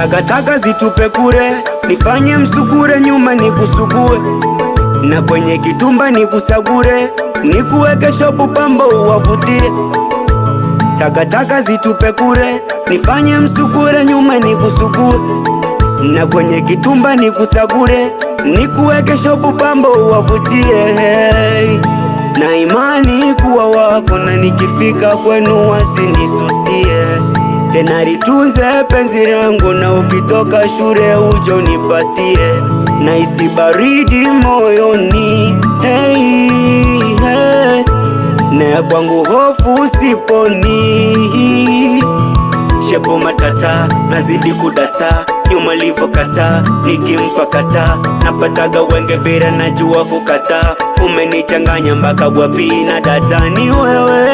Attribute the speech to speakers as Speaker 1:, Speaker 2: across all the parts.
Speaker 1: Takataka zitupe kure, nifanye msukure, nyuma nikusugue, na kwenye kitumba nikusagure, nikuweke shopu pambo uwavutie. Takataka zitupe kure, nifanye msukure, nyuma nikusugue, na kwenye kitumba nikusagure, nikuweke shopu pambo uwavutie. Na imani kuwa wako, na nikifika kwenu wasinisusie tena, litunze penzi langu, na ukitoka shule uje unipatie, na isibaridi moyoni. Hey, hey, na kwangu hofu siponi. Shepo matata, nazidi kudata, nyuma livo kata, nikimpa kata, napataga wenge vira, najua kukata. Umenichanganya mpaka wapi na data, ni wewe.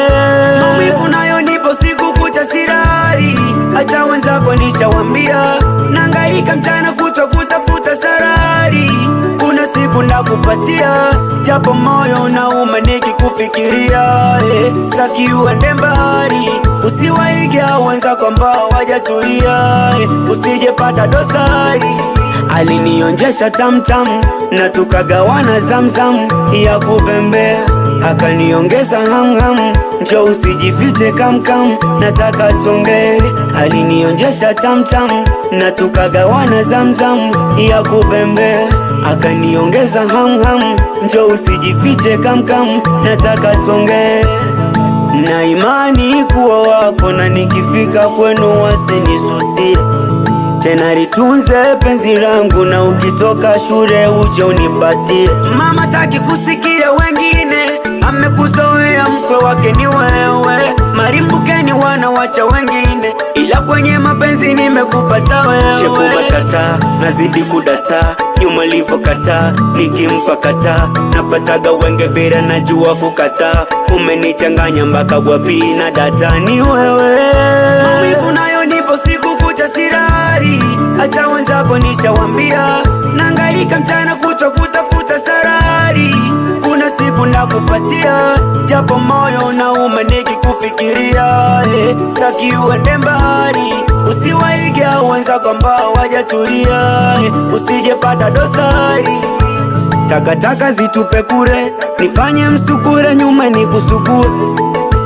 Speaker 1: Maumivu nayo nipo siku kucha sirari, acha wenzako nishawambia, nangaika mchana kutwa kutafuta sarari. Kuna siku ndakupatia, japo moyo unauma nikikufikiria. Saki uende mbali, usiwaige wenzako ambao wajatulia, usijepata dosari. Alinionjesha tamtam, na tukagawana zamzam ya kubembea, akaniongeza hamham, njo usijifiche kamkam, nataka tuongee. Alinionjesha tamtam, na tukagawana zamzam ya kubembea, akaniongeza hamham, njo usijifiche kamkam, nataka tuongee. Na imani kuwa wako, na nikifika kwenu wasinisusie tena, litunze penzi langu, na ukitoka shule uje unipatie. Mama taki kusikia wengine, amekuzoea mkwe wake ni wewe. Marimbukeni wanawacha wengine, ila kwenye mapenzi nimekupata wewe. Shepu matata, nazidi kudata, nyuma livo kata, nikimpa kata, napataga wenge vira, najua kukata. Umenichanganya mpaka wapi na data, ni wewe. Maumivu nayo nipo siku kucha sirari, acha wenzako nishawambia, nangaika mchana kutwa kutafuta sarari. Kuna siku ndakupatia, japo moyo unauma nikikufikiria. Saki uende mbali, usiwaige wenzako ambao wajatulia, usijepata dosari. Takataka zitupe kure, nifanye msukure, nyuma nikusugue,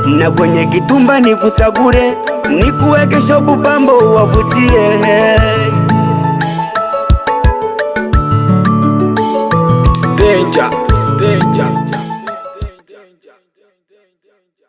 Speaker 1: na kwenye kitumba nikusagure, nikuweke shopu pambo uwavutie.
Speaker 2: Danger, danger.